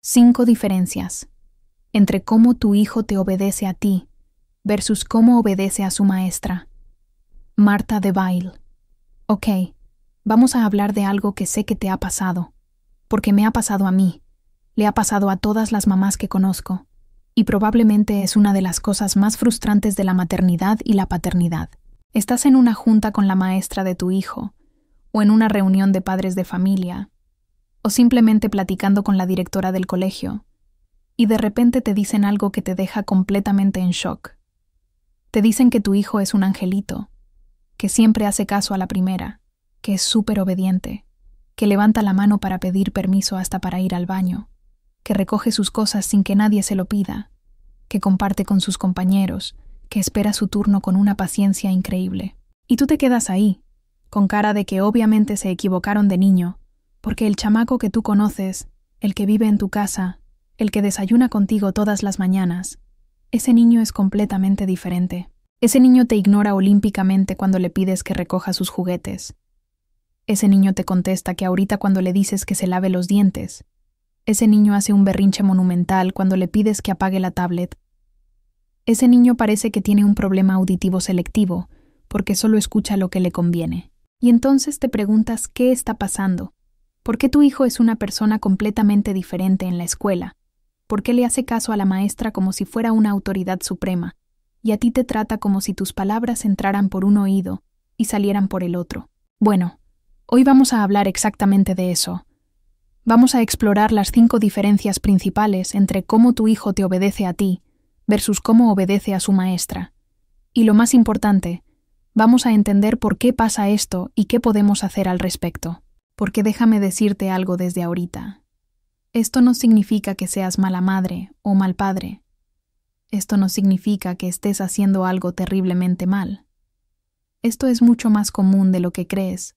5 diferencias entre cómo tu hijo te obedece a ti versus cómo obedece a su maestra. Marta de Bail. Ok, vamos a hablar de algo que sé que te ha pasado, porque me ha pasado a mí, le ha pasado a todas las mamás que conozco, y probablemente es una de las cosas más frustrantes de la maternidad y la paternidad. Estás en una junta con la maestra de tu hijo, o en una reunión de padres de familia, o simplemente platicando con la directora del colegio, y de repente te dicen algo que te deja completamente en shock. Te dicen que tu hijo es un angelito, que siempre hace caso a la primera, que es súper obediente, que levanta la mano para pedir permiso hasta para ir al baño, que recoge sus cosas sin que nadie se lo pida, que comparte con sus compañeros, que espera su turno con una paciencia increíble. Y tú te quedas ahí, con cara de que obviamente se equivocaron de niño, porque el chamaco que tú conoces, el que vive en tu casa, el que desayuna contigo todas las mañanas, ese niño es completamente diferente. Ese niño te ignora olímpicamente cuando le pides que recoja sus juguetes. Ese niño te contesta que ahorita cuando le dices que se lave los dientes. Ese niño hace un berrinche monumental cuando le pides que apague la tablet. Ese niño parece que tiene un problema auditivo selectivo, porque solo escucha lo que le conviene. Y entonces te preguntas qué está pasando. ¿Por qué tu hijo es una persona completamente diferente en la escuela? ¿Por qué le hace caso a la maestra como si fuera una autoridad suprema? Y a ti te trata como si tus palabras entraran por un oído y salieran por el otro. Bueno, hoy vamos a hablar exactamente de eso. Vamos a explorar las 5 diferencias principales entre cómo tu hijo te obedece a ti versus cómo obedece a su maestra. Y lo más importante, vamos a entender por qué pasa esto y qué podemos hacer al respecto. Porque déjame decirte algo desde ahorita. Esto no significa que seas mala madre o mal padre. Esto no significa que estés haciendo algo terriblemente mal. Esto es mucho más común de lo que crees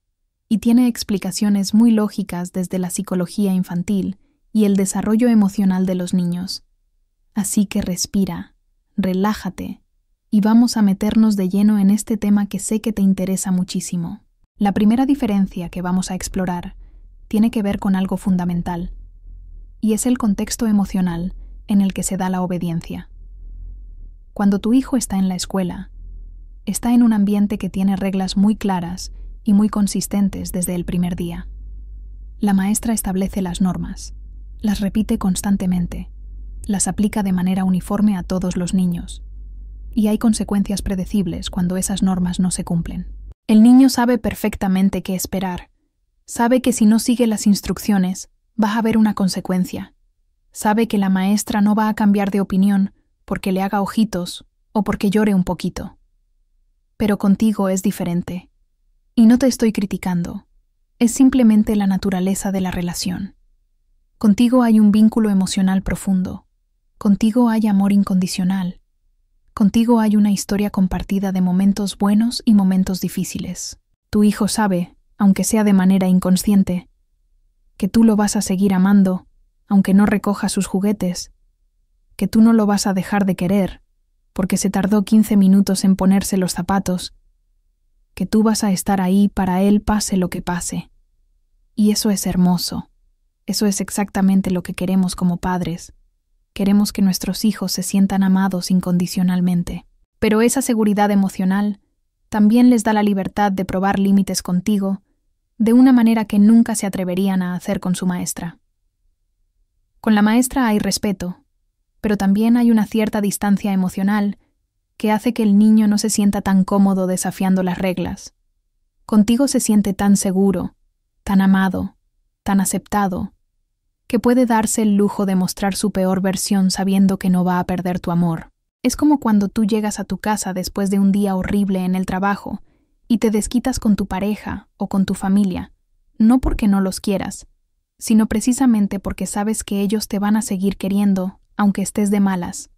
y tiene explicaciones muy lógicas desde la psicología infantil y el desarrollo emocional de los niños. Así que respira, relájate y vamos a meternos de lleno en este tema que sé que te interesa muchísimo. La primera diferencia que vamos a explorar tiene que ver con algo fundamental, y es el contexto emocional en el que se da la obediencia. Cuando tu hijo está en la escuela, está en un ambiente que tiene reglas muy claras y muy consistentes desde el primer día. La maestra establece las normas, las repite constantemente, las aplica de manera uniforme a todos los niños, y hay consecuencias predecibles cuando esas normas no se cumplen. El niño sabe perfectamente qué esperar, sabe que si no sigue las instrucciones, va a haber una consecuencia, sabe que la maestra no va a cambiar de opinión porque le haga ojitos o porque llore un poquito. Pero contigo es diferente. Y no te estoy criticando. Es simplemente la naturaleza de la relación. Contigo hay un vínculo emocional profundo. Contigo hay amor incondicional. Contigo hay una historia compartida de momentos buenos y momentos difíciles. Tu hijo sabe, aunque sea de manera inconsciente, que tú lo vas a seguir amando, aunque no recoja sus juguetes, que tú no lo vas a dejar de querer, porque se tardó 15 minutos en ponerse los zapatos, que tú vas a estar ahí para él pase lo que pase. Y eso es hermoso. Eso es exactamente lo que queremos como padres. Queremos que nuestros hijos se sientan amados incondicionalmente. Pero esa seguridad emocional también les da la libertad de probar límites contigo de una manera que nunca se atreverían a hacer con su maestra. Con la maestra hay respeto, pero también hay una cierta distancia emocional que hace que el niño no se sienta tan cómodo desafiando las reglas. Contigo se siente tan seguro, tan amado, tan aceptado, que puede darse el lujo de mostrar su peor versión sabiendo que no va a perder tu amor. Es como cuando tú llegas a tu casa después de un día horrible en el trabajo y te desquitas con tu pareja o con tu familia, no porque no los quieras, sino precisamente porque sabes que ellos te van a seguir queriendo, aunque estés de malas.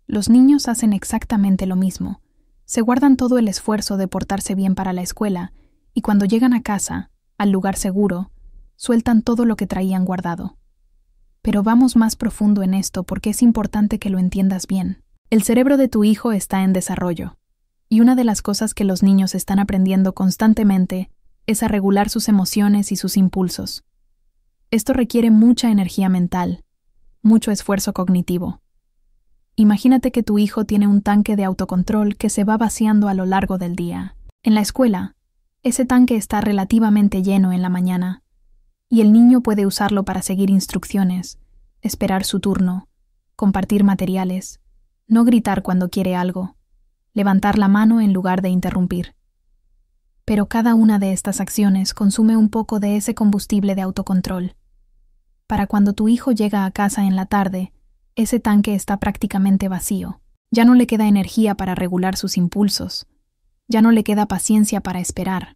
Los niños hacen exactamente lo mismo. Se guardan todo el esfuerzo de portarse bien para la escuela y cuando llegan a casa, al lugar seguro, sueltan todo lo que traían guardado. Pero vamos más profundo en esto porque es importante que lo entiendas bien. El cerebro de tu hijo está en desarrollo, y una de las cosas que los niños están aprendiendo constantemente es a regular sus emociones y sus impulsos. Esto requiere mucha energía mental, mucho esfuerzo cognitivo. Imagínate que tu hijo tiene un tanque de autocontrol que se va vaciando a lo largo del día. En la escuela, ese tanque está relativamente lleno en la mañana, y el niño puede usarlo para seguir instrucciones, esperar su turno, compartir materiales, no gritar cuando quiere algo, levantar la mano en lugar de interrumpir. Pero cada una de estas acciones consume un poco de ese combustible de autocontrol. Para cuando tu hijo llega a casa en la tarde, ese tanque está prácticamente vacío. Ya no le queda energía para regular sus impulsos. Ya no le queda paciencia para esperar.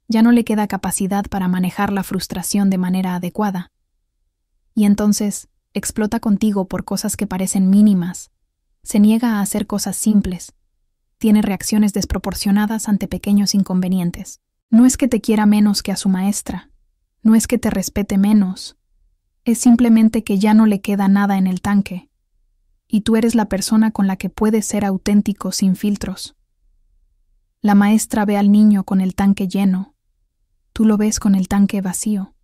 Ya no le queda capacidad para manejar la frustración de manera adecuada. Y entonces explota contigo por cosas que parecen mínimas. Se niega a hacer cosas simples. Tiene reacciones desproporcionadas ante pequeños inconvenientes. No es que te quiera menos que a su maestra. No es que te respete menos. Es simplemente que ya no le queda nada en el tanque. Y tú eres la persona con la que puedes ser auténtico sin filtros. La maestra ve al niño con el tanque lleno. Tú lo ves con el tanque vacío.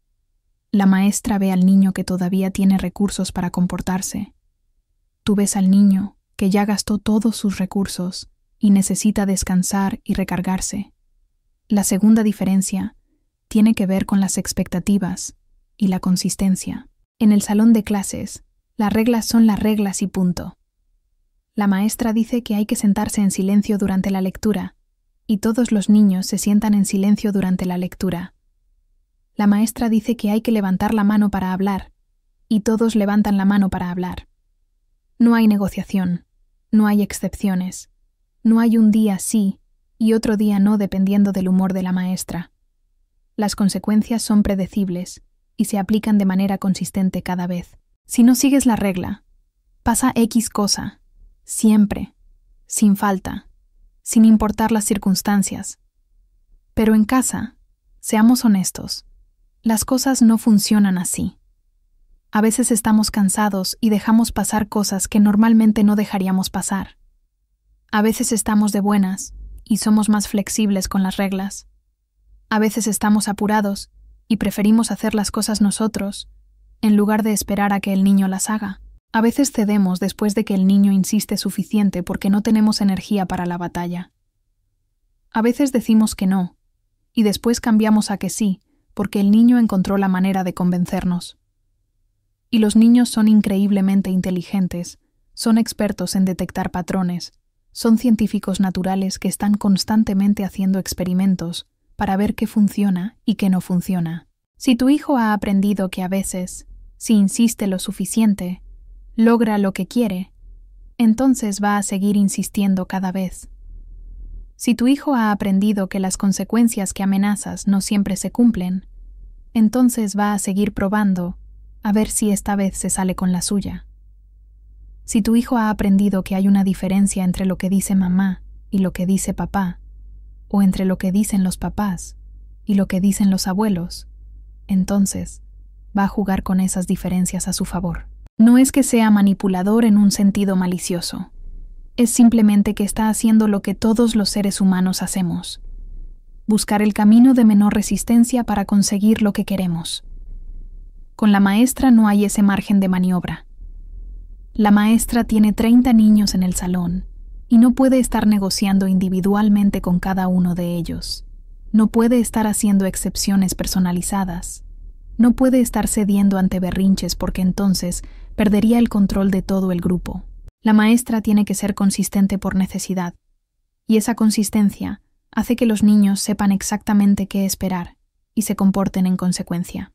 La maestra ve al niño que todavía tiene recursos para comportarse. Tú ves al niño que ya gastó todos sus recursos y necesita descansar y recargarse. La segunda diferencia tiene que ver con las expectativas y la consistencia. En el salón de clases, las reglas son las reglas y punto. La maestra dice que hay que sentarse en silencio durante la lectura, y todos los niños se sientan en silencio durante la lectura. La maestra dice que hay que levantar la mano para hablar, y todos levantan la mano para hablar. No hay negociación, no hay excepciones, no hay un día sí y otro día no dependiendo del humor de la maestra. Las consecuencias son predecibles y se aplican de manera consistente cada vez. Si no sigues la regla, pasa X cosa, siempre, sin falta, sin importar las circunstancias. Pero en casa, seamos honestos, las cosas no funcionan así. A veces estamos cansados y dejamos pasar cosas que normalmente no dejaríamos pasar. A veces estamos de buenas y somos más flexibles con las reglas. A veces estamos apurados y preferimos hacer las cosas nosotros, en lugar de esperar a que el niño las haga. A veces cedemos después de que el niño insiste suficiente porque no tenemos energía para la batalla. A veces decimos que no, y después cambiamos a que sí, porque el niño encontró la manera de convencernos. Y los niños son increíblemente inteligentes, son expertos en detectar patrones, son científicos naturales que están constantemente haciendo experimentos para ver qué funciona y qué no funciona. Si tu hijo ha aprendido que a veces, si insiste lo suficiente, logra lo que quiere, entonces va a seguir insistiendo cada vez. Si tu hijo ha aprendido que las consecuencias que amenazas no siempre se cumplen, entonces va a seguir probando a ver si esta vez se sale con la suya. Si tu hijo ha aprendido que hay una diferencia entre lo que dice mamá y lo que dice papá, o entre lo que dicen los papás y lo que dicen los abuelos, entonces va a jugar con esas diferencias a su favor. No es que sea manipulador en un sentido malicioso, es simplemente que está haciendo lo que todos los seres humanos hacemos: buscar el camino de menor resistencia para conseguir lo que queremos. Con la maestra no hay ese margen de maniobra. La maestra tiene 30 niños en el salón y no puede estar negociando individualmente con cada uno de ellos. No puede estar haciendo excepciones personalizadas. No puede estar cediendo ante berrinches porque entonces perdería el control de todo el grupo. La maestra tiene que ser consistente por necesidad, y esa consistencia hace que los niños sepan exactamente qué esperar y se comporten en consecuencia.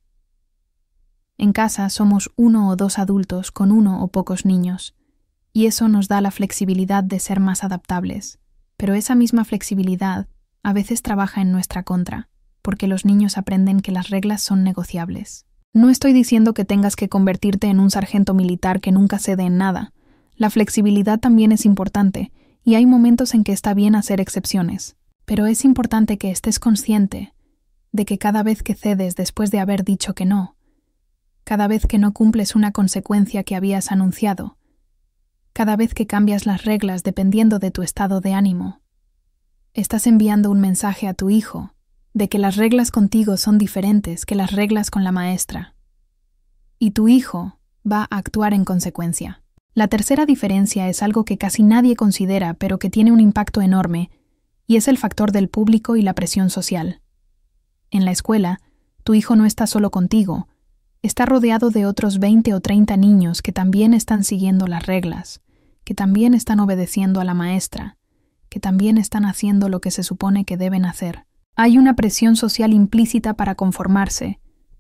En casa somos 1 o 2 adultos con 1 o pocos niños, y eso nos da la flexibilidad de ser más adaptables, pero esa misma flexibilidad a veces trabaja en nuestra contra, porque los niños aprenden que las reglas son negociables. No estoy diciendo que tengas que convertirte en un sargento militar que nunca cede en nada. La flexibilidad también es importante, y hay momentos en que está bien hacer excepciones, pero es importante que estés consciente de que cada vez que cedes después de haber dicho que no, cada vez que no cumples una consecuencia que habías anunciado, cada vez que cambias las reglas dependiendo de tu estado de ánimo, estás enviando un mensaje a tu hijo de que las reglas contigo son diferentes que las reglas con la maestra. Y tu hijo va a actuar en consecuencia. La tercera diferencia es algo que casi nadie considera, pero que tiene un impacto enorme, y es el factor del público y la presión social. En la escuela, tu hijo no está solo contigo, está rodeado de otros 20 o 30 niños que también están siguiendo las reglas, que también están obedeciendo a la maestra, que también están haciendo lo que se supone que deben hacer. Hay una presión social implícita para conformarse,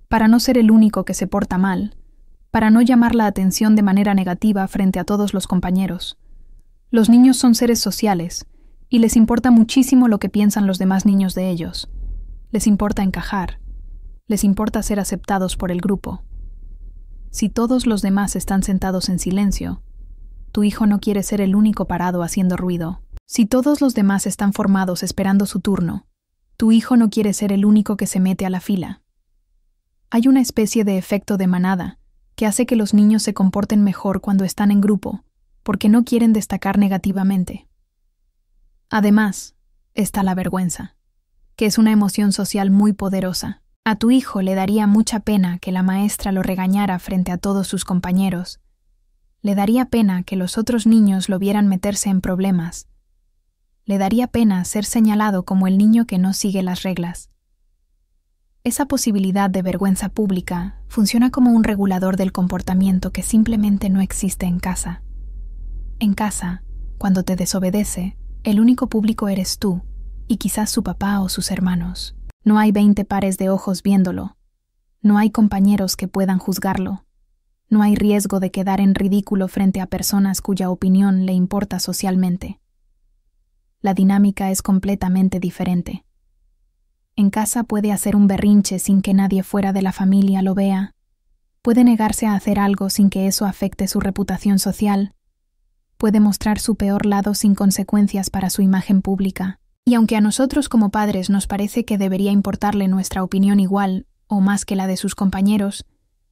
para no ser el único que se porta mal, para no llamar la atención de manera negativa frente a todos los compañeros. Los niños son seres sociales, y les importa muchísimo lo que piensan los demás niños de ellos. Les importa encajar. Les importa ser aceptados por el grupo. Si todos los demás están sentados en silencio, tu hijo no quiere ser el único parado haciendo ruido. Si todos los demás están formados esperando su turno, tu hijo no quiere ser el único que se mete a la fila. Hay una especie de efecto de manada que hace que los niños se comporten mejor cuando están en grupo, porque no quieren destacar negativamente. Además, está la vergüenza, que es una emoción social muy poderosa. A tu hijo le daría mucha pena que la maestra lo regañara frente a todos sus compañeros. Le daría pena que los otros niños lo vieran meterse en problemas. Le daría pena ser señalado como el niño que no sigue las reglas. Esa posibilidad de vergüenza pública funciona como un regulador del comportamiento que simplemente no existe en casa. En casa, cuando te desobedece, el único público eres tú, y quizás su papá o sus hermanos. No hay 20 pares de ojos viéndolo. No hay compañeros que puedan juzgarlo. No hay riesgo de quedar en ridículo frente a personas cuya opinión le importa socialmente. La dinámica es completamente diferente. En casa puede hacer un berrinche sin que nadie fuera de la familia lo vea. Puede negarse a hacer algo sin que eso afecte su reputación social. Puede mostrar su peor lado sin consecuencias para su imagen pública. Y aunque a nosotros como padres nos parece que debería importarle nuestra opinión igual o más que la de sus compañeros,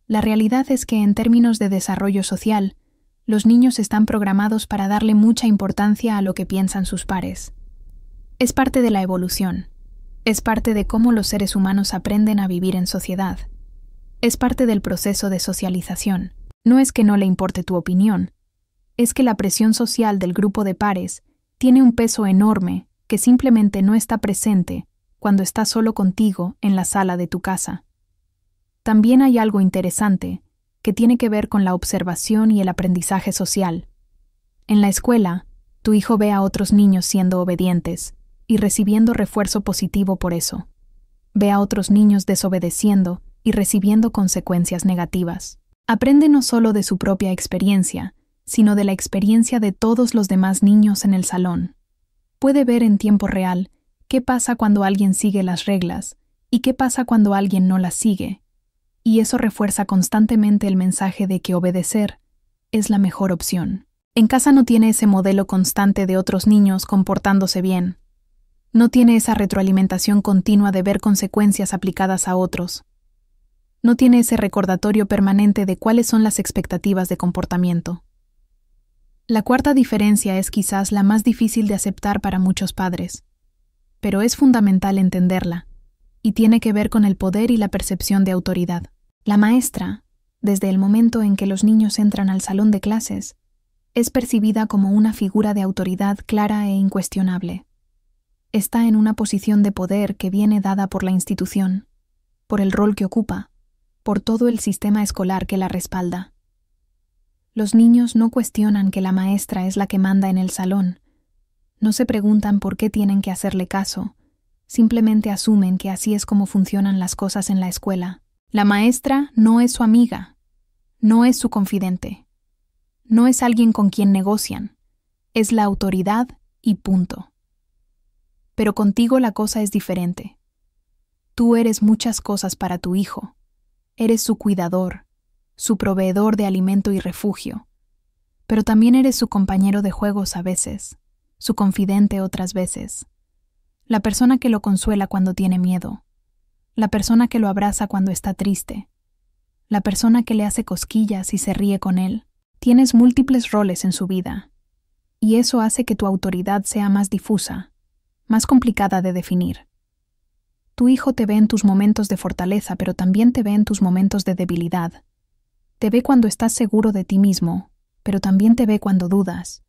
la realidad es que en términos de desarrollo social, los niños están programados para darle mucha importancia a lo que piensan sus pares. Es parte de la evolución. Es parte de cómo los seres humanos aprenden a vivir en sociedad. Es parte del proceso de socialización. No es que no le importe tu opinión, es que la presión social del grupo de pares tiene un peso enorme que simplemente no está presente cuando estás solo contigo en la sala de tu casa. También hay algo interesante que tiene que ver con la observación y el aprendizaje social. En la escuela, tu hijo ve a otros niños siendo obedientes y recibiendo refuerzo positivo por eso. Ve a otros niños desobedeciendo y recibiendo consecuencias negativas. Aprende no solo de su propia experiencia, sino de la experiencia de todos los demás niños en el salón. Puede ver en tiempo real qué pasa cuando alguien sigue las reglas y qué pasa cuando alguien no las sigue. Y eso refuerza constantemente el mensaje de que obedecer es la mejor opción. En casa no tiene ese modelo constante de otros niños comportándose bien. No tiene esa retroalimentación continua de ver consecuencias aplicadas a otros. No tiene ese recordatorio permanente de cuáles son las expectativas de comportamiento. La cuarta diferencia es quizás la más difícil de aceptar para muchos padres, pero es fundamental entenderla, y tiene que ver con el poder y la percepción de autoridad. La maestra, desde el momento en que los niños entran al salón de clases, es percibida como una figura de autoridad clara e incuestionable. Está en una posición de poder que viene dada por la institución, por el rol que ocupa, por todo el sistema escolar que la respalda. Los niños no cuestionan que la maestra es la que manda en el salón. No se preguntan por qué tienen que hacerle caso. Simplemente asumen que así es como funcionan las cosas en la escuela. La maestra no es su amiga, no es su confidente, no es alguien con quien negocian, es la autoridad y punto. Pero contigo la cosa es diferente. Tú eres muchas cosas para tu hijo. Eres su cuidador, su proveedor de alimento y refugio, pero también eres su compañero de juegos a veces, su confidente otras veces, la persona que lo consuela cuando tiene miedo, la persona que lo abraza cuando está triste, la persona que le hace cosquillas y se ríe con él. Tienes múltiples roles en su vida, y eso hace que tu autoridad sea más difusa, más complicada de definir. Tu hijo te ve en tus momentos de fortaleza, pero también te ve en tus momentos de debilidad. Te ve cuando estás seguro de ti mismo, pero también te ve cuando dudas.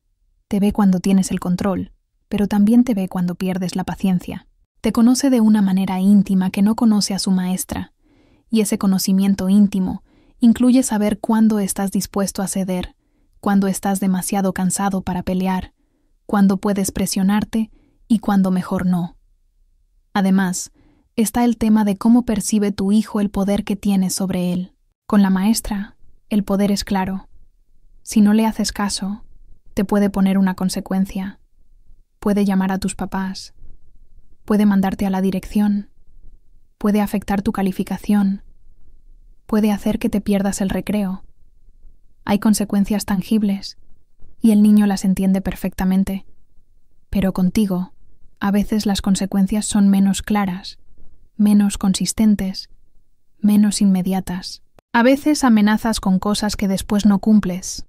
Te ve cuando tienes el control, pero también te ve cuando pierdes la paciencia. Te conoce de una manera íntima que no conoce a su maestra, y ese conocimiento íntimo incluye saber cuándo estás dispuesto a ceder, cuándo estás demasiado cansado para pelear, cuándo puedes presionarte y cuándo mejor no. Además, está el tema de cómo percibe tu hijo el poder que tienes sobre él. Con la maestra, el poder es claro. Si no le haces caso, te puede poner una consecuencia. Puede llamar a tus papás. Puede mandarte a la dirección. Puede afectar tu calificación. Puede hacer que te pierdas el recreo. Hay consecuencias tangibles, y el niño las entiende perfectamente. Pero contigo, a veces las consecuencias son menos claras, menos consistentes, menos inmediatas. A veces amenazas con cosas que después no cumples.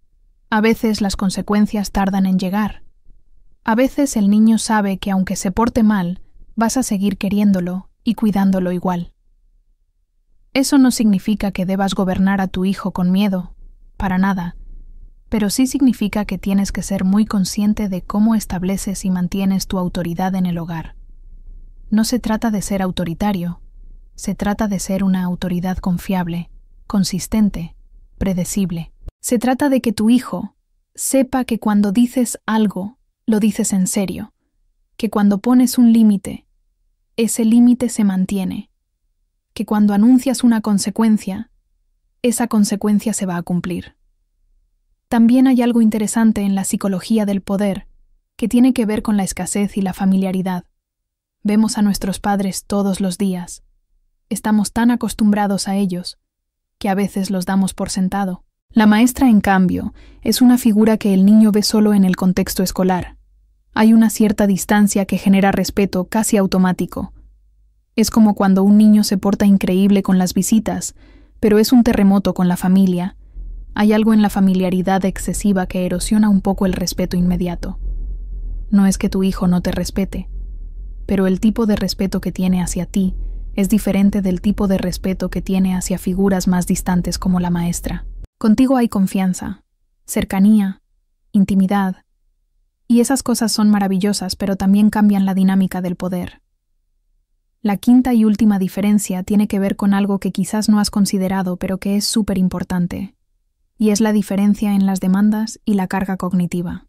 A veces las consecuencias tardan en llegar. A veces el niño sabe que aunque se porte mal, vas a seguir queriéndolo y cuidándolo igual. Eso no significa que debas gobernar a tu hijo con miedo, para nada, pero sí significa que tienes que ser muy consciente de cómo estableces y mantienes tu autoridad en el hogar. No se trata de ser autoritario, se trata de ser una autoridad confiable, consistente, predecible. Se trata de que tu hijo sepa que cuando dices algo, lo dices en serio, que cuando pones un límite, ese límite se mantiene, que cuando anuncias una consecuencia, esa consecuencia se va a cumplir. También hay algo interesante en la psicología del poder, que tiene que ver con la escasez y la familiaridad. Vemos a nuestros padres todos los días. Estamos tan acostumbrados a ellos, que a veces los damos por sentado. La maestra, en cambio, es una figura que el niño ve solo en el contexto escolar. Hay una cierta distancia que genera respeto casi automático. Es como cuando un niño se porta increíble con las visitas, pero es un terremoto con la familia. Hay algo en la familiaridad excesiva que erosiona un poco el respeto inmediato. No es que tu hijo no te respete, pero el tipo de respeto que tiene hacia ti es diferente del tipo de respeto que tiene hacia figuras más distantes como la maestra. Contigo hay confianza, cercanía, intimidad, y esas cosas son maravillosas, pero también cambian la dinámica del poder. La quinta y última diferencia tiene que ver con algo que quizás no has considerado, pero que es súper importante, y es la diferencia en las demandas y la carga cognitiva.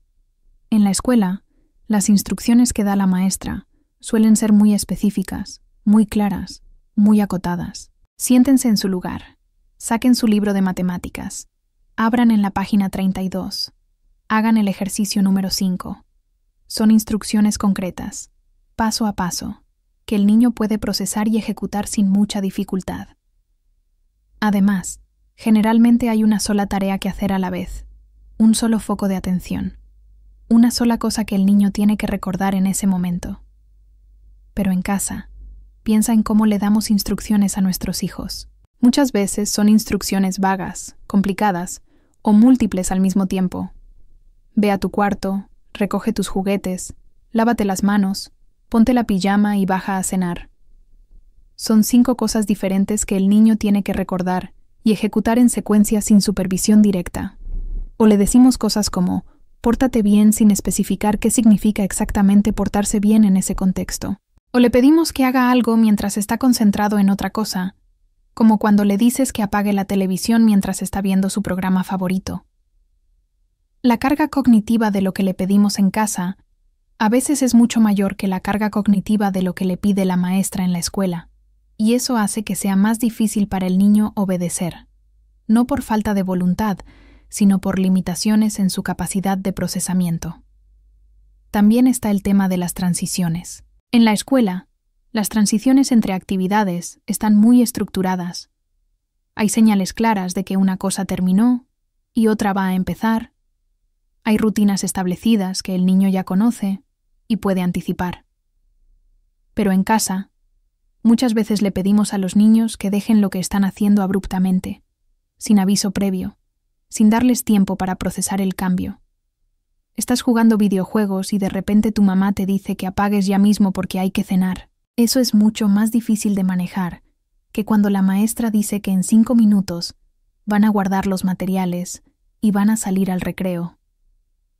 En la escuela, las instrucciones que da la maestra suelen ser muy específicas, muy claras, muy acotadas. Siéntense en su lugar, saquen su libro de matemáticas, abran en la página 32, hagan el ejercicio número 5. Son instrucciones concretas, paso a paso, que el niño puede procesar y ejecutar sin mucha dificultad. Además, generalmente hay una sola tarea que hacer a la vez, un solo foco de atención, una sola cosa que el niño tiene que recordar en ese momento. Pero en casa, piensa en cómo le damos instrucciones a nuestros hijos. Muchas veces son instrucciones vagas, complicadas o múltiples al mismo tiempo. Ve a tu cuarto, recoge tus juguetes, lávate las manos, ponte la pijama y baja a cenar. Son 5 cosas diferentes que el niño tiene que recordar y ejecutar en secuencia sin supervisión directa. O le decimos cosas como, pórtate bien sin especificar qué significa exactamente portarse bien en ese contexto. O le pedimos que haga algo mientras está concentrado en otra cosa, como cuando le dices que apague la televisión mientras está viendo su programa favorito. La carga cognitiva de lo que le pedimos en casa a veces es mucho mayor que la carga cognitiva de lo que le pide la maestra en la escuela. Y eso hace que sea más difícil para el niño obedecer, no por falta de voluntad, sino por limitaciones en su capacidad de procesamiento. También está el tema de las transiciones. En la escuela, las transiciones entre actividades están muy estructuradas. Hay señales claras de que una cosa terminó y otra va a empezar. Hay rutinas establecidas que el niño ya conoce y puede anticipar. Pero en casa, muchas veces le pedimos a los niños que dejen lo que están haciendo abruptamente, sin aviso previo, sin darles tiempo para procesar el cambio. Estás jugando videojuegos y de repente tu mamá te dice que apagues ya mismo porque hay que cenar. Eso es mucho más difícil de manejar que cuando la maestra dice que en 5 minutos van a guardar los materiales y van a salir al recreo.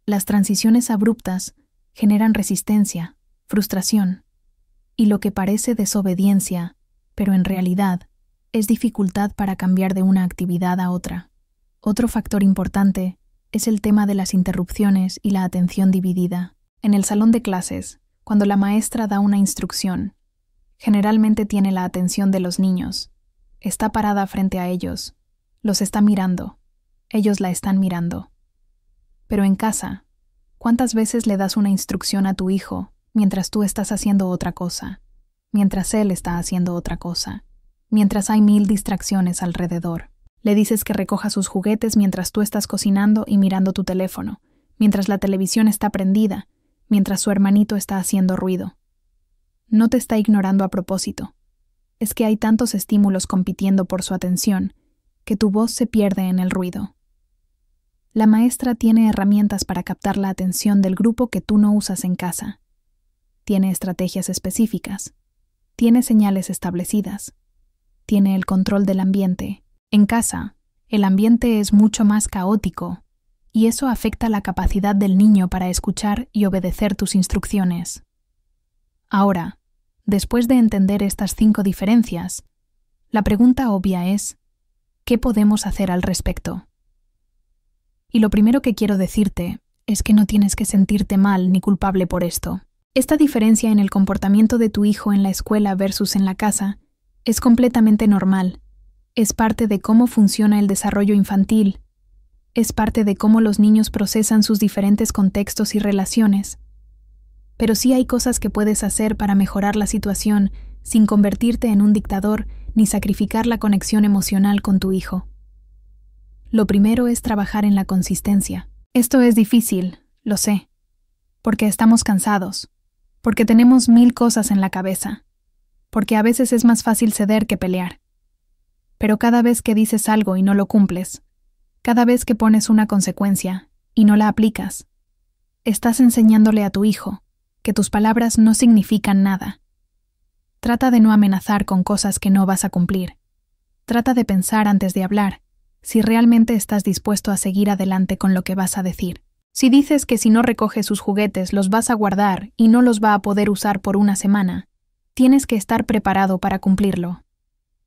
Las transiciones abruptas generan resistencia, frustración, y lo que parece desobediencia, pero en realidad es dificultad para cambiar de una actividad a otra. Otro factor importante es el tema de las interrupciones y la atención dividida. En el salón de clases, cuando la maestra da una instrucción, generalmente tiene la atención de los niños. Está parada frente a ellos, los está mirando, ellos la están mirando. Pero en casa, ¿cuántas veces le das una instrucción a tu hijo mientras tú estás haciendo otra cosa, mientras él está haciendo otra cosa, mientras hay 1000 distracciones alrededor? Le dices que recoja sus juguetes mientras tú estás cocinando y mirando tu teléfono, mientras la televisión está prendida, mientras su hermanito está haciendo ruido. No te está ignorando a propósito. Es que hay tantos estímulos compitiendo por su atención que tu voz se pierde en el ruido. La maestra tiene herramientas para captar la atención del grupo que tú no usas en casa. Tiene estrategias específicas. Tiene señales establecidas. Tiene el control del ambiente. En casa, el ambiente es mucho más caótico, y eso afecta la capacidad del niño para escuchar y obedecer tus instrucciones. Ahora, después de entender estas 5 diferencias, la pregunta obvia es, ¿qué podemos hacer al respecto? Y lo primero que quiero decirte es que no tienes que sentirte mal ni culpable por esto. Esta diferencia en el comportamiento de tu hijo en la escuela versus en la casa es completamente normal. Es parte de cómo funciona el desarrollo infantil. Es parte de cómo los niños procesan sus diferentes contextos y relaciones. Pero sí hay cosas que puedes hacer para mejorar la situación sin convertirte en un dictador ni sacrificar la conexión emocional con tu hijo. Lo primero es trabajar en la consistencia. Esto es difícil, lo sé, porque estamos cansados, porque tenemos 1000 cosas en la cabeza, porque a veces es más fácil ceder que pelear. Pero cada vez que dices algo y no lo cumples, cada vez que pones una consecuencia y no la aplicas, estás enseñándole a tu hijo que tus palabras no significan nada. Trata de no amenazar con cosas que no vas a cumplir. Trata de pensar antes de hablar, si realmente estás dispuesto a seguir adelante con lo que vas a decir. Si dices que si no recoge sus juguetes los vas a guardar y no los va a poder usar por una semana, tienes que estar preparado para cumplirlo.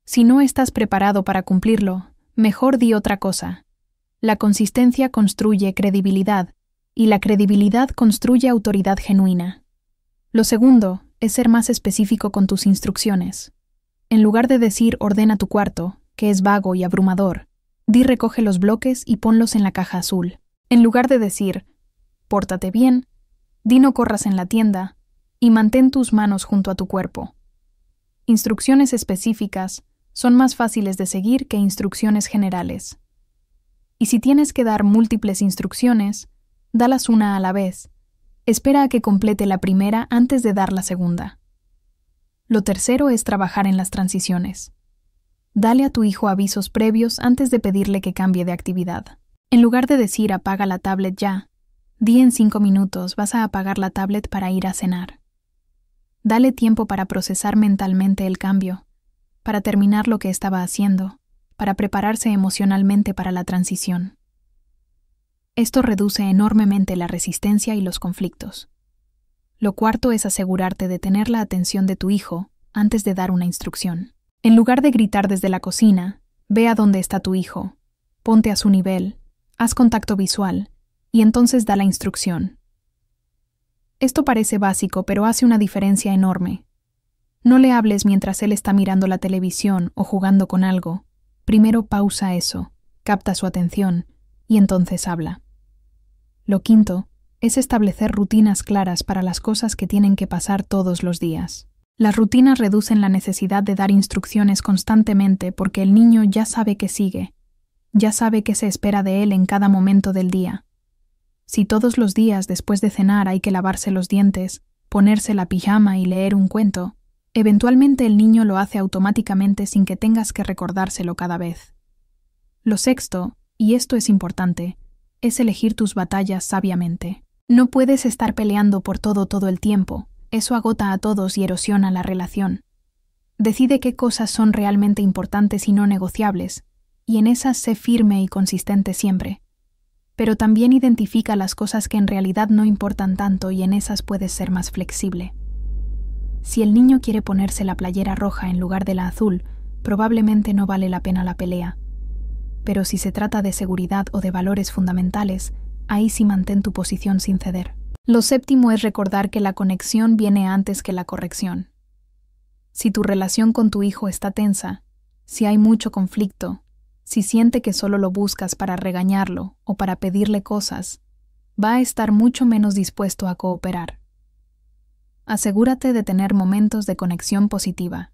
Si no estás preparado para cumplirlo, mejor di otra cosa. La consistencia construye credibilidad, y la credibilidad construye autoridad genuina. Lo segundo es ser más específico con tus instrucciones. En lugar de decir ordena tu cuarto, que es vago y abrumador, di recoge los bloques y ponlos en la caja azul. En lugar de decir pórtate bien, di no corras en la tienda y mantén tus manos junto a tu cuerpo. Instrucciones específicas son más fáciles de seguir que instrucciones generales. Y si tienes que dar múltiples instrucciones, dalas una a la vez. Espera a que complete la primera antes de dar la segunda. Lo tercero es trabajar en las transiciones. Dale a tu hijo avisos previos antes de pedirle que cambie de actividad. En lugar de decir apaga la tablet ya, di en 5 minutos vas a apagar la tablet para ir a cenar. Dale tiempo para procesar mentalmente el cambio, para terminar lo que estaba haciendo, para prepararse emocionalmente para la transición. Esto reduce enormemente la resistencia y los conflictos. Lo cuarto es asegurarte de tener la atención de tu hijo antes de dar una instrucción. En lugar de gritar desde la cocina, ve a dónde está tu hijo, ponte a su nivel, haz contacto visual y entonces da la instrucción. Esto parece básico, pero hace una diferencia enorme. No le hables mientras él está mirando la televisión o jugando con algo. Primero pausa eso, capta su atención y entonces habla. Lo quinto es establecer rutinas claras para las cosas que tienen que pasar todos los días. Las rutinas reducen la necesidad de dar instrucciones constantemente porque el niño ya sabe qué sigue, ya sabe qué se espera de él en cada momento del día. Si todos los días después de cenar hay que lavarse los dientes, ponerse la pijama y leer un cuento, eventualmente el niño lo hace automáticamente sin que tengas que recordárselo cada vez. Lo sexto, y esto es importante, es elegir tus batallas sabiamente. No puedes estar peleando por todo el tiempo. Eso agota a todos y erosiona la relación. Decide qué cosas son realmente importantes y no negociables, y en esas sé firme y consistente siempre. Pero también identifica las cosas que en realidad no importan tanto y en esas puedes ser más flexible. Si el niño quiere ponerse la playera roja en lugar de la azul, probablemente no vale la pena la pelea. Pero si se trata de seguridad o de valores fundamentales, ahí sí mantén tu posición sin ceder. Lo séptimo es recordar que la conexión viene antes que la corrección. Si tu relación con tu hijo está tensa, si hay mucho conflicto, si siente que solo lo buscas para regañarlo o para pedirle cosas, va a estar mucho menos dispuesto a cooperar. Asegúrate de tener momentos de conexión positiva,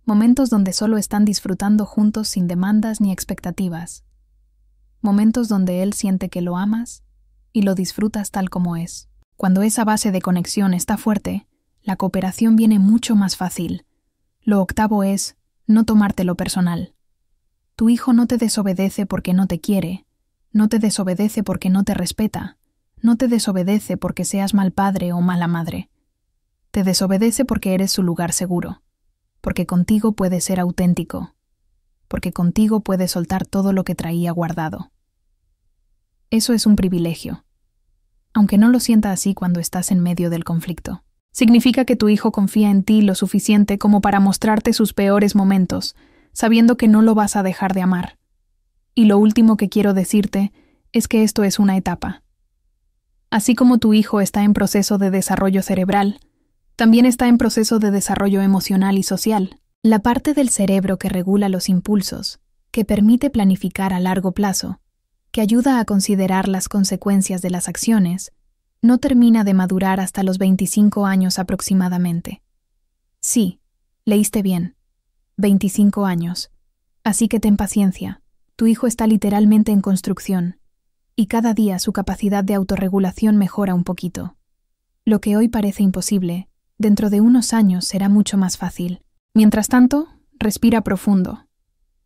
momentos donde solo están disfrutando juntos sin demandas ni expectativas, momentos donde él siente que lo amas y lo disfrutas tal como es. Cuando esa base de conexión está fuerte, la cooperación viene mucho más fácil. Lo octavo es no tomártelo personal. Tu hijo no te desobedece porque no te quiere, no te desobedece porque no te respeta, no te desobedece porque seas mal padre o mala madre. Te desobedece porque eres su lugar seguro, porque contigo puede ser auténtico, porque contigo puede soltar todo lo que traía guardado. Eso es un privilegio, aunque no lo sienta así cuando estás en medio del conflicto. Significa que tu hijo confía en ti lo suficiente como para mostrarte sus peores momentos, sabiendo que no lo vas a dejar de amar. Y lo último que quiero decirte es que esto es una etapa. Así como tu hijo está en proceso de desarrollo cerebral, también está en proceso de desarrollo emocional y social. La parte del cerebro que regula los impulsos, que permite planificar a largo plazo, que ayuda a considerar las consecuencias de las acciones, no termina de madurar hasta los 25 años aproximadamente. Sí, leíste bien. 25 años. Así que ten paciencia. Tu hijo está literalmente en construcción, y cada día su capacidad de autorregulación mejora un poquito. Lo que hoy parece imposible, dentro de unos años será mucho más fácil. Mientras tanto, respira profundo.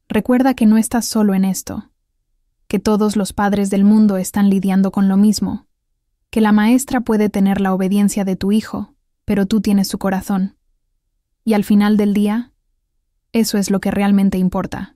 Recuerda que no estás solo en esto, que todos los padres del mundo están lidiando con lo mismo, que la maestra puede tener la obediencia de tu hijo, pero tú tienes su corazón. Y al final del día, eso es lo que realmente importa.